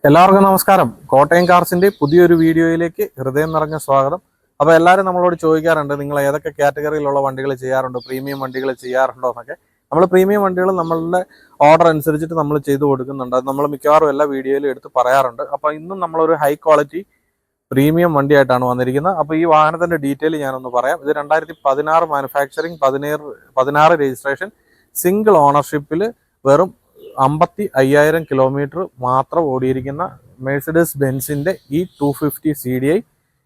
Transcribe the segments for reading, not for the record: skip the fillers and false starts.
എല്ലാവർക്കും നമസ്കാരം. കോട്ടയം കാർസിന്റെ പുതിയൊരു വീഡിയോയിലേക്ക് ഹൃദയം നിറഞ്ഞ സ്വാഗതം. അപ്പോൾ എല്ലാവരും നമ്മളോട് ചോദിക്കാറുണ്ട്, നിങ്ങൾ ഏതൊക്കെ കാറ്റഗറിയിലുള്ള വണ്ടികൾ ചെയ്യാറുണ്ട്, പ്രീമിയം വണ്ടികൾ ചെയ്യാറുണ്ടോ എന്നൊക്കെ. നമ്മൾ പ്രീമിയം വണ്ടികൾ നമ്മളുടെ ഓർഡർ അനുസരിച്ചിട്ട് നമ്മൾ ചെയ്തു കൊടുക്കുന്നുണ്ട്. അത് നമ്മൾ മിക്കവാറും എല്ലാ വീഡിയോയിലും എടുത്ത് പറയാറുണ്ട്. അപ്പോൾ ഇന്നും നമ്മളൊരു ഹൈ ക്വാളിറ്റി പ്രീമിയം വണ്ടിയായിട്ടാണ് വന്നിരിക്കുന്നത്. അപ്പോൾ ഈ വാഹനത്തിന്റെ ഡീറ്റെയിൽ ഞാനൊന്ന് പറയാം. ഇത് 2016 മാനുഫാക്ചറിങ്, 16 രജിസ്ട്രേഷൻ, സിംഗിൾ ഓണർഷിപ്പിൽ വെറും 55,000 കിലോമീറ്റർ മാത്രം ഓടിയിരിക്കുന്ന മെഴ്സിഡസ് ബെൻസിന്റെ ഈ 250 CDI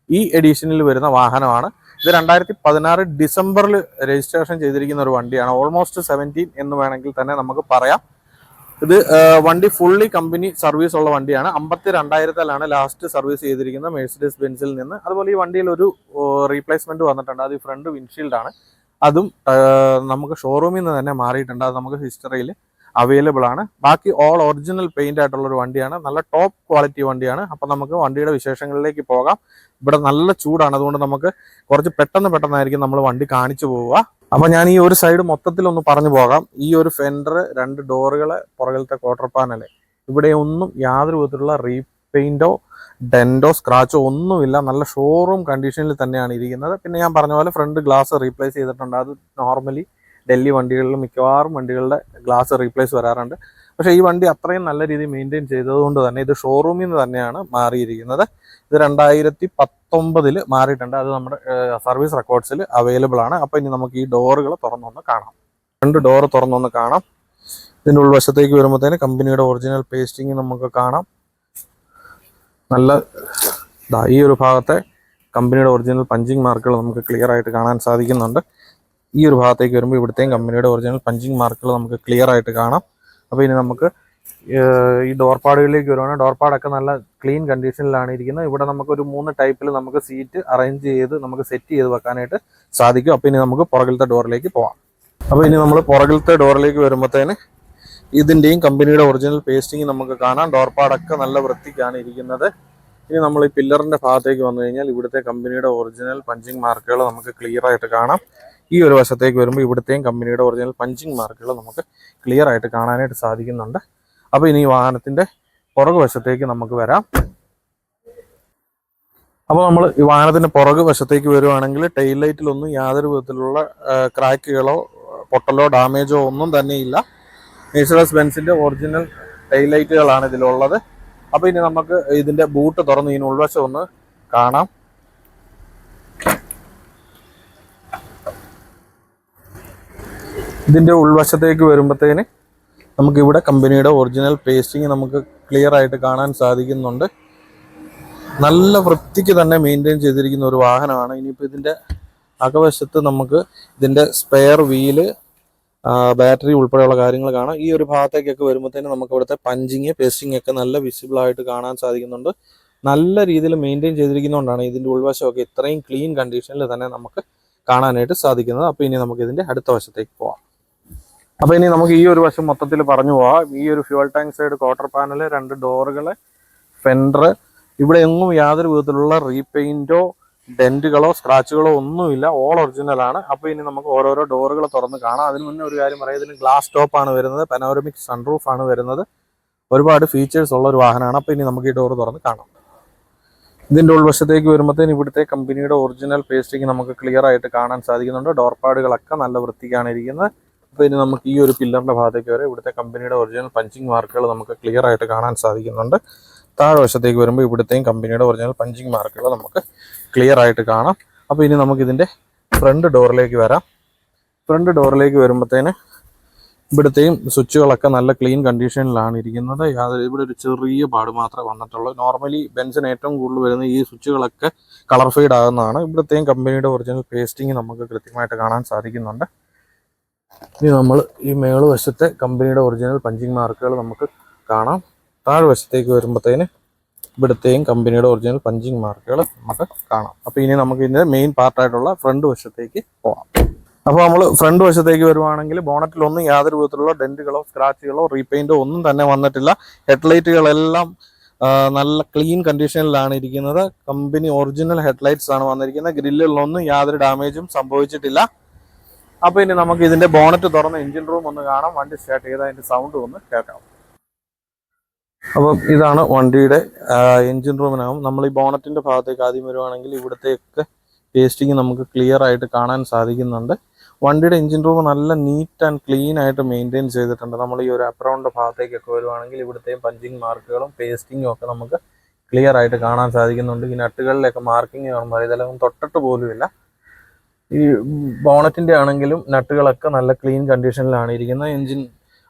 ഈ എഡിഷനിൽ വരുന്ന വാഹനമാണ്. ഇത് 2016 ഡിസംബറിൽ രജിസ്ട്രേഷൻ ചെയ്തിരിക്കുന്ന ഒരു വണ്ടിയാണ്. ഓൾമോസ്റ്റ് 17 എന്ന് വേണമെങ്കിൽ തന്നെ നമുക്ക് പറയാം. ഇത് വണ്ടി ഫുള്ളി കമ്പനി സർവീസ് ഉള്ള വണ്ടിയാണ്. 52,000-ലാണ് ലാസ്റ്റ് സർവീസ് ചെയ്തിരിക്കുന്നത് മെഴ്സിഡസ് ബെൻസിൽ നിന്ന്. അതുപോലെ ഈ വണ്ടിയിൽ ഒരു റീപ്ലേസ്മെന്റ് വന്നിട്ടുണ്ട്. അത് ഈ ഫ്രണ്ട് വിൻഷീൽഡ് ആണ്. അതും നമുക്ക് ഷോറൂമിൽ നിന്ന് തന്നെ മാറിയിട്ടുണ്ട്. അത് നമുക്ക് ഹിസ്റ്ററിയിൽ അവൈലബിൾ ആണ്. ബാക്കി ഓൾ ഒറിജിനൽ പെയിന്റ് ആയിട്ടുള്ള ഒരു വണ്ടിയാണ്. നല്ല ടോപ്പ് ക്വാളിറ്റി വണ്ടിയാണ്. അപ്പം നമുക്ക് വണ്ടിയുടെ വിശേഷങ്ങളിലേക്ക് പോകാം. ഇവിടെ നല്ല ചൂടാണ്, അതുകൊണ്ട് നമുക്ക് കുറച്ച് പെട്ടെന്നായിരിക്കും നമ്മൾ വണ്ടി കാണിച്ചു പോവുക. അപ്പൊ ഞാൻ ഈ ഒരു സൈഡ് മൊത്തത്തിൽ ഒന്ന് പറഞ്ഞു പോകാം. ഈ ഒരു ഫെൻഡർ, 2 ഡോറുകള്, പുറകിലത്തെ ക്വാർട്ടർ പാനല്, ഇവിടെ ഒന്നും യാതൊരു വിധത്തിലുള്ള റീപെയിന്റോ ഡെന്റോ സ്ക്രാച്ചോ ഒന്നുമില്ല. നല്ല ഷോറൂം കണ്ടീഷനിൽ തന്നെയാണ് ഇരിക്കുന്നത്. പിന്നെ ഞാൻ പറഞ്ഞ പോലെ ഫ്രണ്ട് ഗ്ലാസ് റീപ്ലേസ് ചെയ്തിട്ടുണ്ട്. അത് നോർമലി ഡൽഹി വണ്ടികളിൽ മിക്കവാറും വണ്ടികളുടെ ഗ്ലാസ് റീപ്ലേസ് വരാറുണ്ട്. പക്ഷേ ഈ വണ്ടി അത്രയും നല്ല രീതിയിൽ മെയിൻറ്റെയിൻ ചെയ്തതുകൊണ്ട് തന്നെ ഇത് ഷോറൂമിൽ നിന്ന് തന്നെയാണ് മാറിയിരിക്കുന്നത്. ഇത് 2019 മാറിയിട്ടുണ്ട്. അത് നമ്മുടെ സർവീസ് റെക്കോർഡ്സിൽ അവൈലബിൾ ആണ്. അപ്പോൾ ഇനി നമുക്ക് ഈ ഡോറുകൾ തുറന്നൊന്ന് കാണാം. 2 ഡോറ് തുറന്നൊന്ന് കാണാം. ഇതിൻ്റെ ഉൾവശത്തേക്ക് വരുമ്പോഴത്തേന് കമ്പനിയുടെ ഒറിജിനൽ പേസ്റ്റിങ് നമുക്ക് കാണാം. നല്ല ഈ ഒരു ഭാഗത്തെ കമ്പനിയുടെ ഒറിജിനൽ പഞ്ചിങ് മാർക്കുകൾ നമുക്ക് ക്ലിയർ ആയിട്ട് കാണാൻ സാധിക്കുന്നുണ്ട്. ഈ ഒരു ഭാഗത്തേക്ക് വരുമ്പോൾ ഇവിടുത്തെയും കമ്പനിയുടെ ഒറിജിനൽ പഞ്ചിങ് മാർക്കുകൾ നമുക്ക് ക്ലിയർ ആയിട്ട് കാണാം. അപ്പോൾ ഇനി നമുക്ക് ഈ ഡോർപാടുകളിലേക്ക് വരുവാണ്. ഡോർപാടൊക്കെ നല്ല ക്ലീൻ കണ്ടീഷനിലാണ് ഇരിക്കുന്നത്. ഇവിടെ നമുക്കൊരു 3 ടൈപ്പിൽ നമുക്ക് സീറ്റ് അറേഞ്ച് ചെയ്ത് നമുക്ക് സെറ്റ് ചെയ്ത് വെക്കാനായിട്ട് സാധിക്കും. അപ്പോൾ ഇനി നമുക്ക് പുറകിലത്തെ ഡോറിലേക്ക് പോവാം. അപ്പോൾ ഇനി നമ്മൾ പുറകിലത്തെ ഡോറിലേക്ക് വരുമ്പോഴത്തേന് ഇതിൻ്റെയും കമ്പനിയുടെ ഒറിജിനൽ പേസ്റ്റിങ് നമുക്ക് കാണാം. ഡോർപാടൊക്കെ നല്ല വൃത്തിക്കാണ് ഇരിക്കുന്നത്. ഇനി നമ്മൾ ഈ പില്ലറിൻ്റെ ഭാഗത്തേക്ക് വന്നു കഴിഞ്ഞാൽ ഇവിടുത്തെ കമ്പനിയുടെ ഒറിജിനൽ പഞ്ചിങ് മാർക്കുകൾ നമുക്ക് ക്ലിയർ ആയിട്ട് കാണാം. ഈ ഒരു വശത്തേക്ക് വരുമ്പോൾ ഇവിടുത്തെയും കമ്പനിയുടെ ഒറിജിനൽ പഞ്ചിങ് മാർക്കുകൾ നമുക്ക് ക്ലിയർ ആയിട്ട് കാണാനായിട്ട് സാധിക്കുന്നുണ്ട്. അപ്പോൾ ഇനി ഈ വാഹനത്തിൻ്റെ പുറകു വശത്തേക്ക് നമുക്ക് വരാം. അപ്പോൾ നമ്മൾ ഈ വാഹനത്തിൻ്റെ പുറകു വശത്തേക്ക് വരുവാണെങ്കിൽ ടെയിൽ ലൈറ്റിലൊന്നും യാതൊരു വിധത്തിലുള്ള ക്രാക്കുകളോ പൊട്ടലോ ഡാമേജോ ഒന്നും തന്നെയില്ല. മെഴ്സിഡസ് ബെൻസിൻ്റെ ഒറിജിനൽ ടെയിൽ ലൈറ്റുകളാണ് ഇതിലുള്ളത്. അപ്പോൾ ഇനി നമുക്ക് ഇതിൻ്റെ ബൂട്ട് തുറന്ന് ഇതിന് ഉൾവശം ഒന്ന് കാണാം. ഇതിൻ്റെ ഉൾവശത്തേക്ക് വരുമ്പോഴത്തേന് നമുക്കിവിടെ കമ്പനിയുടെ ഒറിജിനൽ പേസ്റ്റിങ് നമുക്ക് ക്ലിയർ ആയിട്ട് കാണാൻ സാധിക്കുന്നുണ്ട്. നല്ല വൃത്തിക്ക് തന്നെ മെയിൻറ്റെയിൻ ചെയ്തിരിക്കുന്ന ഒരു വാഹനമാണ്. ഇനിയിപ്പോൾ ഇതിൻ്റെ അകവശത്ത് നമുക്ക് ഇതിൻ്റെ സ്പെയർ വീല്, ബാറ്ററി ഉൾപ്പെടെയുള്ള കാര്യങ്ങൾ കാണാം. ഈ ഒരു ഭാഗത്തേക്കൊക്കെ വരുമ്പോഴത്തേന് നമുക്ക് ഇവിടുത്തെ പഞ്ചിങ് പേസ്റ്റിംഗ് ഒക്കെ നല്ല വിസിബിൾ ആയിട്ട് കാണാൻ സാധിക്കുന്നുണ്ട്. നല്ല രീതിയിൽ മെയിൻറ്റെയിൻ ചെയ്തിരിക്കുന്നതുകൊണ്ടാണ് ഇതിൻ്റെ ഉൾവശമൊക്കെ ഇത്രയും ക്ലീൻ കണ്ടീഷനിൽ തന്നെ നമുക്ക് കാണാനായിട്ട് സാധിക്കുന്നത്. അപ്പോൾ ഇനി നമുക്ക് ഇതിൻ്റെ അടുത്ത വശത്തേക്ക് പോവാം. അപ്പോൾ ഇനി നമുക്ക് ഈ ഒരു വശം മൊത്തത്തിൽ പറഞ്ഞു പോവാം. ഈ ഒരു fuel tank side, quarter panel, 2 ഡോറുകൾ, ഫെൻഡർ, ഇവിടെ എങ്ങും യാതൊരു വിധത്തിലുള്ള റീപെയിന്റോ ഡെന്റുകളോ സ്ക്രാച്ചുകളോ ഒന്നുമില്ല. ഓൾ ഒറിജിനൽ ആണ്. അപ്പോൾ ഇനി നമുക്ക് ഓരോരോ ഡോറുകൾ തുറന്ന് കാണാം. അതിന് മുന്നേ ഒരു കാര്യം പറയാം, ഇതിന് ഗ്ലാസ് ടോപ്പ് ആണ് വരുന്നത്, പനോരമിക് സൺറൂഫ് ആണ് വരുന്നത്. ഒരുപാട് ഫീച്ചേഴ്സ് ഉള്ള ഒരു വാഹനമാണ്. അപ്പോൾ ഇനി നമുക്ക് ഈ ഡോറ് തുറന്ന് കാണാം. ഇതിൻ്റെ ഉൾവശത്തേക്ക് വരുമ്പോഴത്തേന് ഇവിടുത്തെ കമ്പനിയുടെ ഒറിജിനൽ പേസ്റ്റിംഗ് നമുക്ക് ക്ലിയർ ആയിട്ട് കാണാൻ സാധിക്കുന്നുണ്ട്. ഡോർപാടുകളൊക്കെ നല്ല വൃത്തിക്കാണ് ഇരിക്കുന്നത്. അപ്പോൾ ഇനി നമുക്ക് ഈ ഒരു പില്ലറിൻ്റെ ഭാഗത്തേക്ക് വരെ ഇവിടുത്തെ കമ്പനിയുടെ ഒറിജിനൽ പഞ്ചിങ് മാർക്കുകൾ നമുക്ക് ക്ലിയർ ആയിട്ട് കാണാൻ സാധിക്കുന്നുണ്ട്. താഴെ വശത്തേക്ക് വരുമ്പോൾ ഇവിടുത്തെയും കമ്പനിയുടെ ഒറിജിനൽ പഞ്ചിങ് മാർക്കുകൾ നമുക്ക് ക്ലിയർ ആയിട്ട് കാണാം. അപ്പോൾ ഇനി നമുക്കിതിൻ്റെ ഫ്രണ്ട് ഡോറിലേക്ക് വരാം. ഫ്രണ്ട് ഡോറിലേക്ക് വരുമ്പോഴത്തേന് ഇവിടുത്തെയും സ്വിച്ചുകളൊക്കെ നല്ല ക്ലീൻ കണ്ടീഷനിലാണ് ഇരിക്കുന്നത്. ഇവിടെ ഒരു ചെറിയ പാട് മാത്രമേ വന്നിട്ടുള്ളൂ. നോർമലി ബെൻസിന് ഏറ്റവും കൂടുതൽ വരുന്ന ഈ സ്വിച്ചുകളൊക്കെ കളർ ഫെയ്ഡ് ആകുന്നതാണ്. ഇവിടുത്തെയും കമ്പനിയുടെ ഒറിജിനൽ പേസ്റ്റിംഗ് നമുക്ക് കൃത്യമായിട്ട് കാണാൻ സാധിക്കുന്നുണ്ട്. ഇനി നമ്മൾ ഈ മേള് വശത്തെ കമ്പനിയുടെ ഒറിജിനൽ പഞ്ചിങ് മാർക്കുകൾ നമുക്ക് കാണാം. താഴെ വശത്തേക്ക് വരുമ്പോഴത്തേന് ഇവിടുത്തെയും കമ്പനിയുടെ ഒറിജിനൽ പഞ്ചിങ് മാർക്കുകൾ നമുക്ക് കാണാം. അപ്പോൾ ഇനി നമുക്ക് ഇതിൻ്റെ മെയിൻ പാർട്ടായിട്ടുള്ള ഫ്രണ്ട് വശത്തേക്ക് പോകാം. അപ്പോൾ നമ്മൾ ഫ്രണ്ട് വശത്തേക്ക് വരുവാണെങ്കിൽ ബോണറ്റിലൊന്നും യാതൊരു വിധത്തിലുള്ള ഡെന്റുകളോ സ്ക്രാച്ചുകളോ റീപെയിന്റോ ഒന്നും തന്നെ വന്നിട്ടില്ല. ഹെഡ്ലൈറ്റുകളെല്ലാം നല്ല ക്ലീൻ കണ്ടീഷനിലാണ് ഇരിക്കുന്നത്. കമ്പനി ഒറിജിനൽ ഹെഡ്ലൈറ്റ്സ് ആണ് വന്നിരിക്കുന്നത്. ഗ്രില്ലിലൊന്നും യാതൊരു ഡാമേജും സംഭവിച്ചിട്ടില്ല. അപ്പോൾ ഇനി നമുക്ക് ഇതിൻ്റെ ബോണറ്റ് തുറന്ന് എഞ്ചിൻ റൂം ഒന്ന് കാണാം. വണ്ടി സ്റ്റാർട്ട് ചെയ്ത് അതിൻ്റെ സൗണ്ട് ഒന്ന് കേൾക്കാം. അപ്പം ഇതാണ് വണ്ടിയുടെ എൻജിൻ റൂമിനകം. നമ്മൾ ഈ ബോണറ്റിൻ്റെ ഭാഗത്തേക്ക് ആദ്യം വരുവാണെങ്കിൽ ഇവിടത്തേക്ക് പേസ്റ്റിങ് നമുക്ക് ക്ലിയർ ആയിട്ട് കാണാൻ സാധിക്കുന്നുണ്ട്. വണ്ടിയുടെ എൻജിൻ റൂം നല്ല നീറ്റ് ആൻഡ് ക്ലീൻ ആയിട്ട് മെയിൻറ്റെയിൻ ചെയ്തിട്ടുണ്ട്. നമ്മൾ ഈ ഒരു അപ്രൗണ്ട് ഭാഗത്തേക്കൊക്കെ വരുവാണെങ്കിൽ ഇവിടുത്തെയും പഞ്ചിങ് മാർക്കുകളും പേസ്റ്റിങ്ങും ഒക്കെ നമുക്ക് ക്ലിയർ ആയിട്ട് കാണാൻ സാധിക്കുന്നുണ്ട്. ഈ നട്ടുകളിലൊക്കെ മാർക്കിങ് കാണുമ്പോൾ ഇതെല്ലാം തൊട്ടിട്ട് പോലുമില്ല. ഈ ബോണറ്റിൻ്റെ ആണെങ്കിലും നട്ടുകളൊക്കെ നല്ല ക്ലീൻ കണ്ടീഷനിലാണ് ഇരിക്കുന്നത്. എൻജിൻ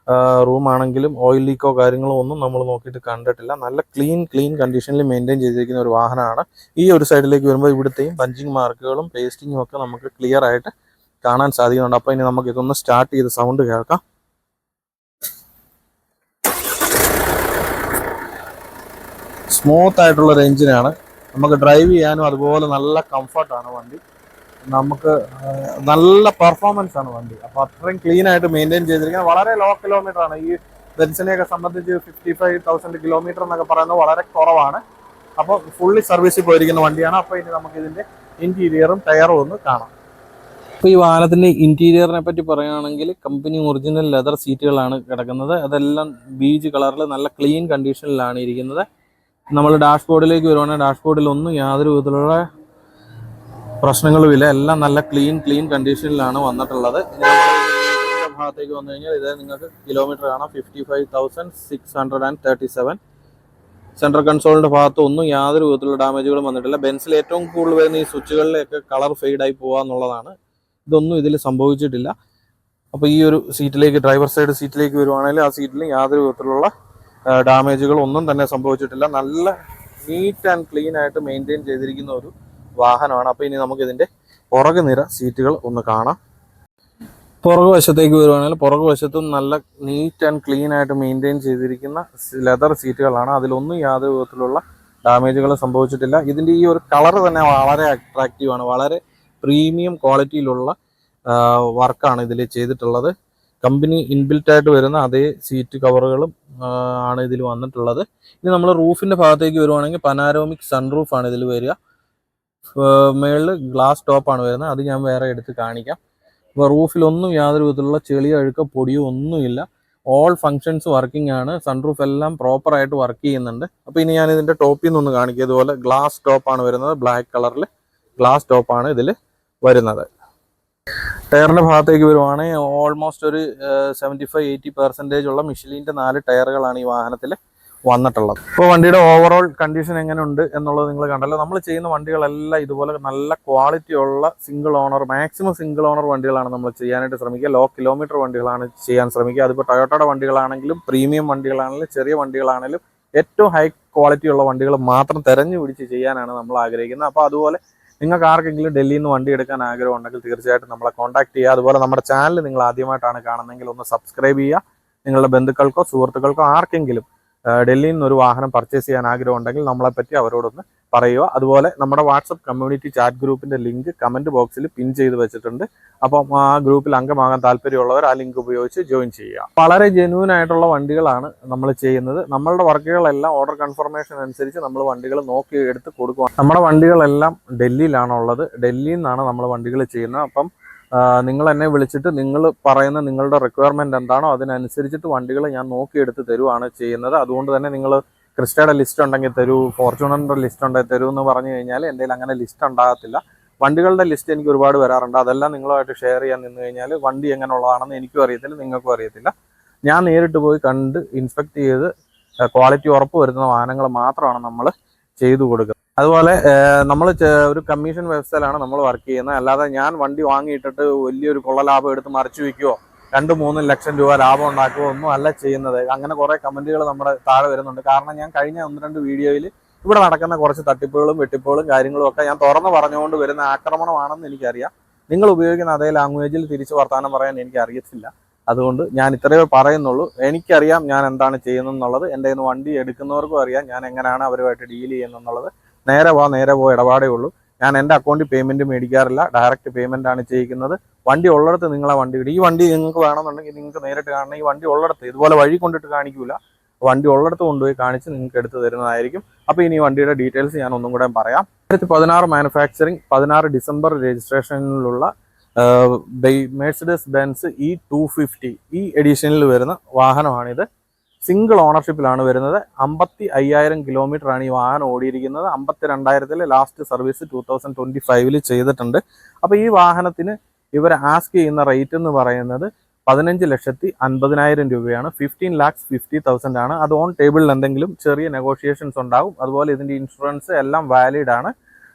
റൂം ആണെങ്കിലും ഓയിൽ ലീക്കോ കാര്യങ്ങളോ ഒന്നും നമ്മൾ നോക്കിയിട്ട് കണ്ടിട്ടില്ല. നല്ല ക്ലീൻ കണ്ടീഷനിൽ മെയിൻറ്റെയിൻ ചെയ്തിരിക്കുന്ന ഒരു വാഹനമാണ്. ഈ ഒരു സൈഡിലേക്ക് വരുമ്പോൾ ഇവിടുത്തെയും പഞ്ചിങ് മാർക്കുകളും പേസ്റ്റിങ്ങും ഒക്കെ നമുക്ക് ക്ലിയർ ആയിട്ട് കാണാൻ സാധിക്കുന്നുണ്ട്. അപ്പോൾ ഇനി നമുക്ക് ഇതൊന്ന് സ്റ്റാർട്ട് ചെയ്ത് സൗണ്ട് കേൾക്കാം. സ്മൂത്ത് ആയിട്ടുള്ളൊരു എഞ്ചിനാണ്. നമുക്ക് ഡ്രൈവ് ചെയ്യാനും അതുപോലെ നല്ല കംഫർട്ടാണ് വണ്ടി. നമുക്ക് നല്ല പെർഫോമൻസ് ആണ് വണ്ടി. അപ്പോൾ അത്രയും ക്ലീൻ ആയിട്ട് മെയിൻറ്റെയിൻ ചെയ്തിരിക്കുന്നത്. വളരെ ലോ കിലോമീറ്റർ ആണ്. ഈ ബെൻസിനെയൊക്കെ സംബന്ധിച്ച് 55,000 കിലോമീറ്റർ എന്നൊക്കെ പറയുന്നത് വളരെ കുറവാണ്. അപ്പോൾ ഫുള്ളി സർവീസിൽ പോയിരിക്കുന്ന വണ്ടിയാണ്. അപ്പോൾ ഇനി നമുക്ക് ഇതിൻ്റെ ഇൻറ്റീരിയറും ടയറും ഒന്ന് കാണാം. അപ്പോൾ ഈ വാഹനത്തിൻ്റെ ഇൻറ്റീരിയറിനെ പറ്റി പറയുകയാണെങ്കിൽ കമ്പനി ഒറിജിനൽ ലെതർ സീറ്റുകളാണ് കിടക്കുന്നത്. അതെല്ലാം ബീജ് കളറിൽ നല്ല ക്ലീൻ കണ്ടീഷനിലാണ് ഇരിക്കുന്നത്. നമ്മൾ ഡാഷ്ബോർഡിലേക്ക് വരുവാണെങ്കിൽ ഡാഷ്ബോർഡിൽ ഒന്നും യാതൊരു വിധത്തിലുള്ള പ്രശ്നങ്ങളുമില്ല. എല്ലാം നല്ല ക്ലീൻ കണ്ടീഷനിലാണ് വന്നിട്ടുള്ളത്. ഭാഗത്തേക്ക് വന്നു കഴിഞ്ഞാൽ ഇത് നിങ്ങൾക്ക് കിലോമീറ്റർ കാണാം, 55,637. സെൻട്രൽ കൺസോളിൻ്റെ ഭാഗത്ത് ഒന്നും യാതൊരു വിധത്തിലുള്ള ഡാമേജുകളും വന്നിട്ടില്ല. ബെൻസിൽ ഏറ്റവും കൂടുതൽ വരുന്ന ഈ സ്വിച്ചുകളിലൊക്കെ കളർ ഫെയ്ഡായി പോകുക എന്നുള്ളതാണ്. ഇതൊന്നും ഇതിൽ സംഭവിച്ചിട്ടില്ല. അപ്പോൾ ഈ ഒരു സീറ്റിലേക്ക്, ഡ്രൈവർ സൈഡ് സീറ്റിലേക്ക് വരുവാണെങ്കിൽ ആ സീറ്റിൽ യാതൊരു വിധത്തിലുള്ള ഡാമേജുകൾ ഒന്നും തന്നെ സംഭവിച്ചിട്ടില്ല. നല്ല നീറ്റ് ആൻഡ് ക്ലീൻ ആയിട്ട് മെയിൻറ്റെയിൻ ചെയ്തിരിക്കുന്ന ഒരു വാഹനമാണ്. അപ്പോൾ ഇനി നമുക്ക് ഇതിൻ്റെ പുറകു നിര സീറ്റുകൾ ഒന്ന് കാണാം. പുറകു വശത്തേക്ക് വരുവാണെങ്കിൽ പുറകു വശത്തും നല്ല നീറ്റ് ആൻഡ് ക്ലീൻ ആയിട്ട് മെയിൻറ്റെയിൻ ചെയ്തിരിക്കുന്ന ലെതർ സീറ്റുകളാണ്. അതിലൊന്നും യാതൊരു വിധത്തിലുള്ള ഡാമേജുകൾ സംഭവിച്ചിട്ടില്ല. ഇതിൻ്റെ ഈ ഒരു കളർ തന്നെ വളരെ അട്രാക്റ്റീവാണ്. വളരെ പ്രീമിയം ക്വാളിറ്റിയിലുള്ള വർക്കാണ് ഇതിൽ ചെയ്തിട്ടുള്ളത്. കമ്പനി ഇൻബിൽറ്റ് ആയിട്ട് വരുന്ന അതേ സീറ്റ് കവറുകളും ആണ് ഇതിൽ വന്നിട്ടുള്ളത്. ഇനി നമ്മൾ റൂഫിൻ്റെ ഭാഗത്തേക്ക് വരുവാണെങ്കിൽ പനാരോമിക് സൺറൂഫാണ് ഇതിൽ വരിക. മേളിൽ ഗ്ലാസ് ടോപ്പാണ് വരുന്നത്. അത് ഞാൻ വേറെ എടുത്ത് കാണിക്കാം. അപ്പോൾ റൂഫിലൊന്നും യാതൊരു വിധത്തിലുള്ള ചെളിയോ അഴുക്കോ പൊടിയോ ഒന്നുമില്ല. ഓൾ ഫങ്ഷൻസ് വർക്കിംഗ് ആണ്. സൺറൂഫ് എല്ലാം പ്രോപ്പറായിട്ട് വർക്ക് ചെയ്യുന്നുണ്ട്. അപ്പോൾ ഇനി ഞാൻ ഇതിൻ്റെ ടോപ്പിൽ നിന്നൊന്ന് കാണിക്കുക. ഇതുപോലെ ഗ്ലാസ് ടോപ്പാണ് വരുന്നത്. ബ്ലാക്ക് കളറിൽ ഗ്ലാസ് ടോപ്പാണ് ഇതിൽ വരുന്നത്. ടയറിൻ്റെ ഭാഗത്തേക്ക് വരുവാണെങ്കിൽ ഓൾമോസ്റ്റ് ഒരു 75-80% ഉള്ള മിഷലിൻ്റെ 4 ടയറുകളാണ് ഈ വാഹനത്തിൽ വന്നിട്ടുള്ളത്. ഇപ്പോൾ വണ്ടിയുടെ ഓവറോൾ കണ്ടീഷൻ എങ്ങനെയുണ്ട് എന്നുള്ളത് നിങ്ങൾ കണ്ടല്ലോ. നമ്മൾ ചെയ്യുന്ന വണ്ടികളെല്ലാം ഇതുപോലെ നല്ല ക്വാളിറ്റി ഉള്ള മാക്സിമം സിംഗിൾ ഓണർ വണ്ടികളാണ് നമ്മൾ ചെയ്യാനായിട്ട് ശ്രമിക്കുക. ലോ കിലോമീറ്റർ വണ്ടികളാണ് ചെയ്യാൻ ശ്രമിക്കുക. അതിപ്പോൾ ടൊയോട്ടയുടെ വണ്ടികളാണെങ്കിലും പ്രീമിയം വണ്ടികളാണെങ്കിലും ചെറിയ വണ്ടികളാണെങ്കിലും ഏറ്റവും ഹൈ ക്വാളിറ്റി ഉള്ള വണ്ടികൾ മാത്രം തിരഞ്ഞു പിടിച്ച് ചെയ്യാനാണ് നമ്മൾ ആഗ്രഹിക്കുന്നത്. അപ്പോൾ അതുപോലെ നിങ്ങൾക്ക് ആർക്കെങ്കിലും ഡൽഹിയിൽ നിന്ന് വണ്ടി എടുക്കാൻ ആഗ്രഹം ഉണ്ടെങ്കിൽ തീർച്ചയായിട്ടും നമ്മളെ കോൺടാക്ട് ചെയ്യുക. അതുപോലെ നമ്മുടെ ചാനൽ നിങ്ങൾ ആദ്യമായിട്ടാണ് കാണുന്നതെങ്കിൽ ഒന്ന് സബ്സ്ക്രൈബ് ചെയ്യുക. നിങ്ങളുടെ ബന്ധുക്കൾക്കോ സുഹൃത്തുക്കൾക്കോ ആർക്കെങ്കിലും ഡൽഹിയിൽ നിന്ന് ഒരു വാഹനം പർച്ചേസ് ചെയ്യാൻ ആഗ്രഹം ഉണ്ടെങ്കിൽ നമ്മളെപ്പറ്റി അവരോടൊന്ന് പറയുക. അതുപോലെ നമ്മുടെ വാട്സപ്പ് കമ്മ്യൂണിറ്റി ചാറ്റ് ഗ്രൂപ്പിൻ്റെ ലിങ്ക് കമൻറ്റ് ബോക്സിൽ പിൻ ചെയ്ത് വെച്ചിട്ടുണ്ട്. അപ്പം ആ ഗ്രൂപ്പിൽ അംഗമാകാൻ താല്പര്യമുള്ളവർ ആ ലിങ്ക് ഉപയോഗിച്ച് ജോയിൻ ചെയ്യുക. വളരെ ജെന്യൂൻ ആയിട്ടുള്ള വണ്ടികളാണ് നമ്മൾ ചെയ്യുന്നത്. നമ്മളുടെ വർക്കുകളെല്ലാം ഓർഡർ കൺഫർമേഷൻ അനുസരിച്ച് നമ്മൾ വണ്ടികൾ നോക്കി എടുത്ത് കൊടുക്കുക. നമ്മുടെ വണ്ടികളെല്ലാം ഡൽഹിയിലാണുള്ളത്. ഡൽഹിയിൽ നിന്നാണ് നമ്മൾ വണ്ടികൾ ചെയ്യുന്നത്. അപ്പം നിങ്ങൾ എന്നെ വിളിച്ചിട്ട് നിങ്ങൾ പറയുന്ന നിങ്ങളുടെ റിക്വയർമെൻറ്റ് എന്താണോ അതിനനുസരിച്ചിട്ട് വണ്ടികൾ ഞാൻ നോക്കിയെടുത്ത് തരുവാണ് ചെയ്യുന്നത്. അതുകൊണ്ട് തന്നെ നിങ്ങൾ ക്രിസ്റ്റയുടെ ലിസ്റ്റ് ഉണ്ടെങ്കിൽ തരൂ, ഫോർച്യൂണറിൻ്റെ ലിസ്റ്റ് ഉണ്ടെങ്കിൽ തരൂ എന്ന് പറഞ്ഞു കഴിഞ്ഞാൽ എൻ്റെ കയ്യിൽ അങ്ങനെ ലിസ്റ്റ് ഉണ്ടാകത്തില്ല. വണ്ടികളുടെ ലിസ്റ്റ് എനിക്ക് ഒരുപാട് വരാറുണ്ട്. അതെല്ലാം നിങ്ങളുമായിട്ട് ഷെയർ ചെയ്യാൻ നിന്ന് കഴിഞ്ഞാൽ വണ്ടി എങ്ങനെയുള്ളതാണെന്ന് എനിക്കും അറിയത്തില്ല, നിങ്ങൾക്കും അറിയത്തില്ല. ഞാൻ നേരിട്ട് പോയി കണ്ട് ഇൻസ്പെക്ട് ചെയ്ത് ക്വാളിറ്റി ഉറപ്പ് വരുത്തുന്ന വാഹനങ്ങൾ മാത്രമാണ് നമ്മൾ ചെയ്തു കൊടുക്കുന്നത്. അതുപോലെ നമ്മൾ ഒരു കമ്മീഷൻ വ്യവസ്ഥയിലാണ് നമ്മൾ വർക്ക് ചെയ്യുന്നത്. അല്ലാതെ ഞാൻ വണ്ടി വാങ്ങിയിട്ടിട്ട് വലിയൊരു കൊള്ള ലാഭം എടുത്ത് മറിച്ചു വയ്ക്കുകയോ 2-3 ലക്ഷം രൂപ ലാഭം ഉണ്ടാക്കുകയോ ഒന്നും അല്ല ചെയ്യുന്നത്. അങ്ങനെ കുറേ കമൻറ്റുകൾ നമ്മുടെ താഴെ വരുന്നുണ്ട്. കാരണം ഞാൻ കഴിഞ്ഞ 1-2 വീഡിയോയിൽ ഇവിടെ നടക്കുന്ന കുറച്ച് തട്ടിപ്പുകളും വെട്ടിപ്പുകളും കാര്യങ്ങളും ഒക്കെ ഞാൻ തുറന്ന് പറഞ്ഞുകൊണ്ട് വരുന്ന ആക്രമണമാണെന്ന് എനിക്കറിയാം. നിങ്ങൾ ഉപയോഗിക്കുന്ന അതേ ലാംഗ്വേജിൽ തിരിച്ച് വർത്താനം പറയാൻ എനിക്ക് അറിയത്തില്ല. അതുകൊണ്ട് ഞാൻ ഇത്രയേ പറയുന്നുള്ളൂ. എനിക്കറിയാം ഞാൻ എന്താണ് ചെയ്യുന്നതെന്നുള്ളത്. എൻ്റെ കയ്യിൽ നിന്ന് വണ്ടി എടുക്കുന്നവർക്കും അറിയാം ഞാൻ എങ്ങനെയാണ് അവരുമായിട്ട് ഡീൽ ചെയ്യുന്നതെന്നുള്ളത്. നേരെ പോ ഇടപാടേ ഉള്ളൂ. ഞാൻ എൻ്റെ അക്കൗണ്ടിൽ പേയ്മെൻറ്റ് മേടിക്കാറില്ല. ഡയറക്റ്റ് പേയ്മെൻ്റ് ആണ് ചെയ്യിക്കുന്നത്. വണ്ടി ഉള്ളിടത്ത് നിങ്ങളെ വണ്ടി ഈ വണ്ടി നിങ്ങൾക്ക് വേണമെന്നുണ്ടെങ്കിൽ നിങ്ങൾക്ക് നേരിട്ട് കാണണം. ഈ വണ്ടി ഉള്ളിടത്ത് ഇതുപോലെ വഴി കൊണ്ടിട്ട് കാണിക്കൂല. വണ്ടി ഉള്ളിടത്ത് കൊണ്ടുപോയി കാണിച്ച് നിങ്ങൾക്ക് എടുത്ത് തരുന്നതായിരിക്കും. അപ്പോൾ ഇനി വണ്ടിയുടെ ഡീറ്റെയിൽസ് ഞാൻ ഒന്നും കൂടെ പറയാം. 2016 മാനുഫാക്ചറിങ്, 16 ഡിസംബർ രജിസ്ട്രേഷനിലുള്ള മെഴ്സിഡസ് ബെൻസ് E250 ഈ എഡിഷനിൽ വരുന്ന വാഹനമാണിത്. സിംഗിൾ ഓണർഷിപ്പിലാണ് വരുന്നത്. 55,000 കിലോമീറ്റർ ആണ് ഈ വാഹനം ഓടിയിരിക്കുന്നത്. 52,000 ലാസ്റ്റ് സർവീസ് 2025 ചെയ്തിട്ടുണ്ട്. അപ്പോൾ ഈ വാഹനത്തിന് ഇവർ ആസ്ക് ചെയ്യുന്ന റേറ്റ് എന്ന് പറയുന്നത് 15,50,000 രൂപയാണ്. 15,50,000 ആണ്. അത് ഓൺ ടേബിളിൽ എന്തെങ്കിലും ചെറിയ നെഗോഷിയേഷൻസ് ഉണ്ടാകും. അതുപോലെ ഇതിൻ്റെ ഇൻഷുറൻസ് എല്ലാം വാലിഡ് ആണ്.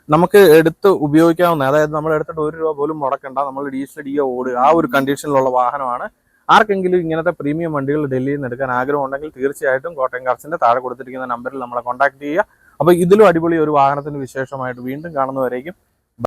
നമുക്ക് എടുത്ത് ഉപയോഗിക്കാവുന്ന, അതായത് നമ്മൾ എടുത്തിട്ട് 1 രൂപ പോലും മുടക്കണ്ട, നമ്മൾ ഡീസൽ ഡിയോ ഓടുക, ആ ഒരു കണ്ടീഷനിലുള്ള വാഹനമാണ്. ആർക്കെങ്കിലും ഇങ്ങനത്തെ പ്രീമിയം വണ്ടികൾ ഡൽഹിയിൽ നിന്ന് എടുക്കാൻ ആഗ്രഹം ഉണ്ടെങ്കിൽ തീർച്ചയായിട്ടും കോട്ടയം കാർസിന്റെ താഴെ കൊടുത്തിരിക്കുന്ന നമ്പറിൽ നമ്മളെ കോൺടാക്ട് ചെയ്യുക. അപ്പോൾ ഇതിലും അടിപൊളി ഒരു വാഹനത്തിന് വിശേഷമായിട്ട് വീണ്ടും കാണുന്നവരേക്കും